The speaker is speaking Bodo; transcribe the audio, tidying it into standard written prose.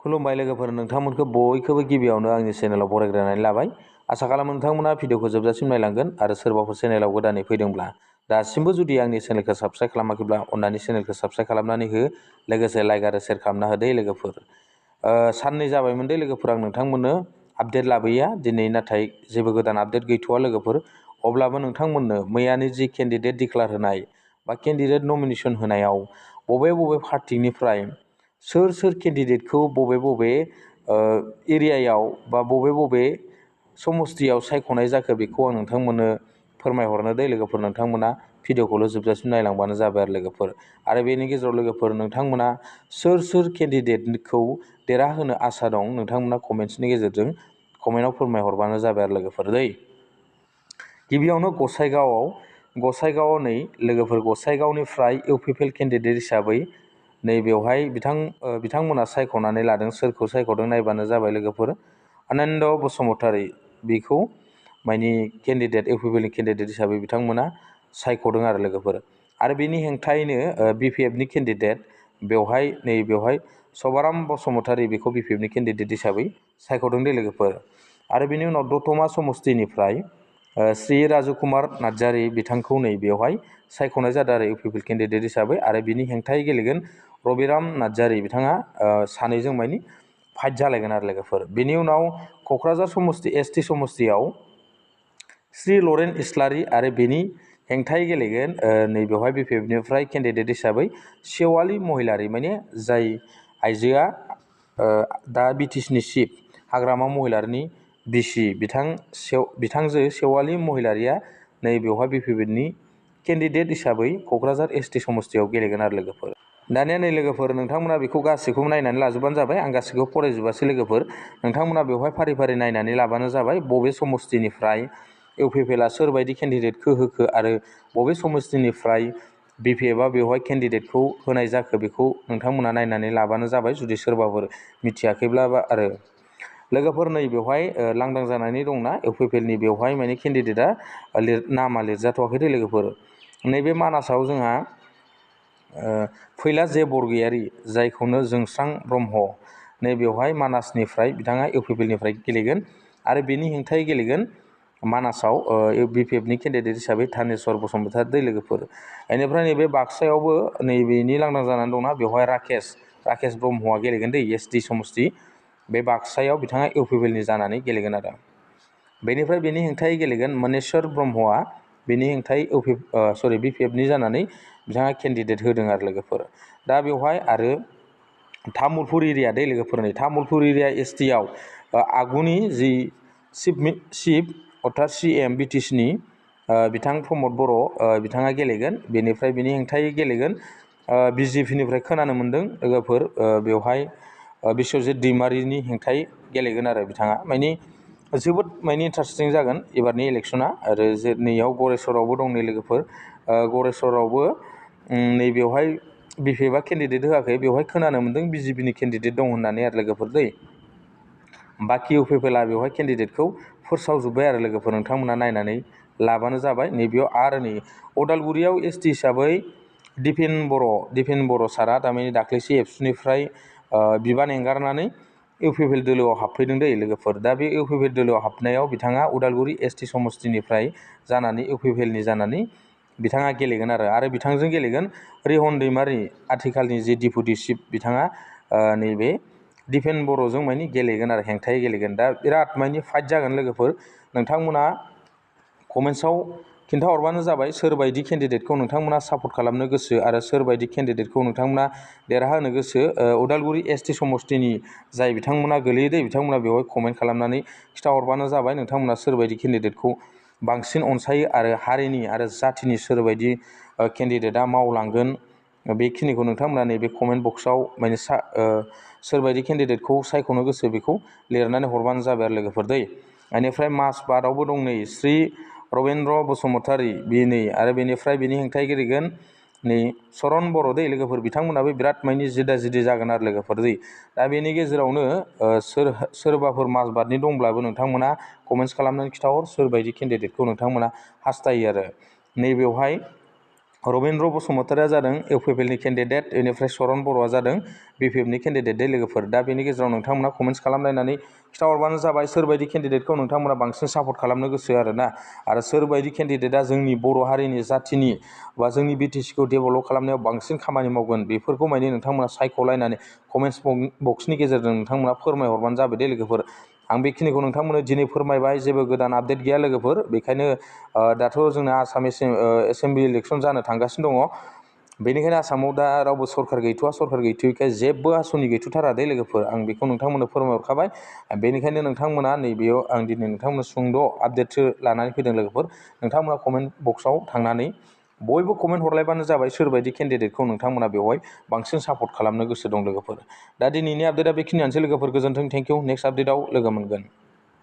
खुलुमबाय लोगोफोर, नोंथांमोनखौ बयखौबो गिबियावनो आंनि चेनेलाव बरायग्रोनानै लाबाय। आसा खालामो नोंथांमोना भिडिअखौ जोबजासिम नायलांगोन आरो सोरबाफोर चेनेलाव गोदानै फैदोंब्ला दासिमबो जुदि आंनि चेनेलखौ साबस्क्राइब खालामाखैब्ला अन्नानै चेनेलखौ साबस्क्राइब खालामनानै हो, लोगोसे लाइक आरो शेयार खालामना होदो लोगोफोर। साननै जाबायमोन दे लोगोफोर आं नोंथांमोननो आपडेट लाबोया, दिनै नाथाय जेबो गोदान आपडेट गैथ'वा लोगोफोर। अब्लाबो नोंथांमोननो मैयानि जि केन्डिडेट डिक्लेयार होनाय बा केन्डिडेट नमिनेसन होनायाव बबे पार्टिनिफ्राय सोर केन्डिडेटखौ बबे एरियायाव बा बबे समस्थियाव सायख'नाय जाखो बेखौ आं नोंथांमोननो फोरमायहरनो दे लोगोफोर। नोंथांमोना भिडिअखौल' जोबजासिम नायलांबानो जाबाय आरो लोगोफोर। आरो बेनि गेजेराव लोगोफोर नोंथांमोना सोर केन्डिडेटखौ देरहाहोनो आसा दं नोंथांमोना कमेन्ट्सनि गेजेरजों कमेन्टआव फोरमायहरबानो जाबाय आरो लोगोफोर दै। गिबियावनो गसाइगावआव नै लोगोफोर, गसाइगावनिफ्राय UPPL केन्डिडेट हिसाबै नैबेवहाय बिथांमोना सायख'नानै लादों। सोरखौ सायख'दों नायबानो जाबाय लोगोफोर। आनन्द बसुमतारी बेखौ मानि केन्डिडेट UPPL नि केन्डिडेट हिसाबै बिथांमोना सायख'दों आरो लोगोफोर। आरो बेनि हेंथायैनो BPF नि केन्डिडेट बेवहाय सभाराम बसुमतारी बेखौ BPF नि केन्डिडेट हिसाबै सायख'दों दे लोगोफोर। आरो बेनि उनाव दतमा समस्थिनिफ्राय श्री राजकुमार नार्जारी बिथांखौ नै बेवहाय सायख'नाय जादों आरो UPPL केन्डिडेट हिसाबै। आरो बिनि हेंथायै गेलेगोन रबिराम नार्जारी, बिथाङा सानैजों मानि फाइट जालायगोन आरो लोगोफोर। बेनि उनाव क'क्राझार समस्ति ST समस्तियाव श्री लरेन इस्लारि आरो बेनि हेंथायै गेलेगोन नैबेवहाय BPF निफ्राय केन्डिडेट हिसाबै सेवालि महिलारि, माने जाय आइजोआ दा BTC नि चिफ हाग्रामा महिलारिनि बिसि बिथांजो सेवालि महिलारिया नैबेवहाय BPF नि केन्डिडेट हिसाबै क'क्राझार ST समस्तियाव गेलेगोन आरो लोगोफोर। दानिया नै लोगोफोर, नोंथांमोना बेखौ गासैखौबो नायनानै लाजोबबानो जाबाय। आं गासैखौबो फरायजोबासै लोगोफोर। नोंथांमोना बेवहाय फारि फारि नायनानै लाबानो जाबाय बबे समस्तिनिफ्राय UPPL सोरबायदि केन्डिडेटखौ होखो आरो बबे समस्तिनिफ्राय BPF बेवहाय केन्डिडेटखौ होनाय जाखो बेखौ नोंथांमोना नायनानै लाबानो जाबाय, जुदि सोरबाफोर मिथियाखैब्ला आरो लोगोफोर। नै बेवहाय लांदां जानानै दंना UPPL नि, बेवहाय माने केन्डिडेटआ नामा लिरजाथ'वाखै दे लोगोफोर। नैबे मानासाव जोंहा फैला जे बरगयारि, जायखौनो जोंस्रां ब्रह्म, नैबेवहाय मानासनिफ्राय बिथाङा UPPL निफ्राय गेलेगोन। आरो बेनि हेंथायै गेलेगोन मानासाव BPF नि केन्डिडेट हिसाबै धानेश्वर बसुमतारी दै लोगोफोर। बेनिफ्राय नैबे बाक्सायावबो नैबेनि लांदां जानानै दंना, बेवहाय राकेश ब्रह्मआ गेलेगोन दै ST समस्ति। बे बाक्सायाव बिथाङा UPPL नि जानानै गेलेगोन आरो। बेनिफ्राय बेनि हेंथायै गेलेगोन मनेस्वर ब्रह्मआ, बेनि हेंथायै BPF नि जानानै बिथाङा केन्डिडेट होदों आरो लोगोफोर। दा बेवहाय आरो तामुलपुर एरिया दै लोगोफोर, नै तामुलपुर एरिया ST आव आगुनि जि चिफ अर्थात CM BTC नि बिथां प्रमद बर' बिथाङा गेलेगोन। बेनिफ्राय बिनि हेंथायै गेलेगोन BJP निफ्राय खोनानो मोन्दों लोगोफोर, बेवहाय बिश्वजित दैमारिनि हेंथायै गेलेगोन आरो बिथाङा। मानि जोबोद इन्टारेस्टिं जागोन एबारनि इलेक्सना। आरो नैयाव गरेस्वरावबो दं नै लोगोफोर, गरेस्वरावबो नैबेवहाय BPF केन्डिडेट होआखै, बेवहाय खोनानो मोन्दों BJP नि केन्डिडेट दं होननानै आरो लोगोफोर दै। बाखि UPPL बेवहाय केन्डिडेटखौ फोरसावजोब्बाय आरो लोगोफोर, नोंथांमोना नायनानै लाबानो जाबाय। नैबेयाव आरो नै अदालगुरियाव ST हिसाबै दिपेन बर' सारा थारमाने दाख्लैसो एबसुनिफ्राय बिबान एंगारनानै UPPL दोलोआव हाबफैदों दै लोगोफोर। दा बे UPPL दोलोआव हाबनायाव बिथाङा उदालगुरि ST समस्तिनिफ्राय जानानै UPPL नि जानानै बिथाङा गेलेगोन आरो बिथांजों गेलेगोन रिहन दैमारि, आथिखालनि जि डिपुटि चिफ, बिथाङा नैबे दिपेन बर'जों मानि गेलेगोन आरो हेंथायै गेलेगोन। दा बिराद मानि फाइट जागोन लोगोफोर। नोंथांमोना कमेन्ट्सआव खिन्थाहरबानो जाबाय सोरबायदि केन्डिडेटखौ नोंथांमोना सापर्ट खालामनो गोसो आरो सोरबायदि केन्डिडेटखौ नोंथांमोना देरहाहोनो गोसो। उदालगुरि ST समस्तिनि जाय बिथांमोना गोलैयो दै, बिथांमोना बेवहाय कमेन्ट खालामनानै खिन्थाहरबानो जाबाय नोंथांमोना सोरबायदि केन्डिडेटखौ बांसिन अनसायो आरो हारिनि आरो जाथिनि सोरबायदि केन्डिडेटआ मावलांगोन बेखिनिखौ नोंथांमोना नैबे कमेन्ट बक्सआव माने सोरबायदि केन्डिडेटखौ सायख'नो गोसो बेखौ लिरनानै हरबानो जाबाय आरो लोगोफोर दै। बेनिफ्राय माजबाटआवबो दं नै श्री रबीन्द्र बसुमतारी नै, आरो बेनिफ्राय बेनि हेंथायै गेलेगोन नै चरन बर' दै लोगोफोर। बिथांमोनाबो बिराद मानि जिदा जागोन आरो लोगोफोर दै। दा बेनि गेजेरावनो सोरबाफोर माजबाटनि दंब्लाबो नोंथांमोना कमेन्ट्स खालामनानै खिन्थाहर सोरबायदि केन्डिडेटखौ नोंथांमोना हास्थायो आरो। नैबेवहाय रबिन्द्र बसुमतारिया जादों इउपिपिएलनि केन्डिडेट, बेनिफ्राय सरन बर'आ जादों बिपिएफनि केन्डिडेट दे लोगोफोर। दा बेनि गेजेराव नोंथांमोना कमेन्ट्स खालामलायनानै खिथाहरबानो जाबाय सोरबायदि केन्डिडेटखौ नोंथांमोना बांसिन सापर्ट खालामनो गोसो आरोना, आरो सोरबायदि केन्डिडेटआ जोंनि बर' हारिनि जाथिनि बा जोंनि बिटिसिखौ डेभेलप खालामनायाव बांसिन खामानि मावगोन बेफोरखौ माने नोंथांमोना सायख'लायनानै कमेन्ट्स बक्सनि गेजेरजों नोंथांमोना फोरमायहरबानो जाबाय दे लोगोफोर। आं बेखिनिखौ नोंथांमोननो दिनै फोरमायबाय, जेबो गोदान आपडेट गैया लोगोफोर। बेखायनो दाथ' जोंना आसाम एसेम्बलि इलेक्सन जानो थांगासिनो दङ, बेनिखायनो आसामाव दा रावबो सरकार गैथ'वा, सरकार गैथ'यैखाय जेबो आसनि गैथ'थारा दे लोगोफोर। आं बेखौ नोंथांमोननो फोरमायहरखाबाय। बेनिखायनो नोंथांमोना नैबेयाव आं दिनै नोंथांमोननो सुंद' आपडेटसो लानानै फैदों लोगोफोर। नोंथांमोना कमेन्ट बक्सआव थांनानै बयबो कमेन्ट हरलायबानो जाबाय सोरबायदि केन्डिडेटखौ नोंथांमोना बेवहाय बांसिन सापर्ट खालामनो गोसो दं लोगोफोर। दा दिनैनि आपडेटआ बेखिनियानोसै लोगोफोर। गोजोन्थों, थेंक इउ। नेक्स्ट आपडेटआव लोगो मोनगोन।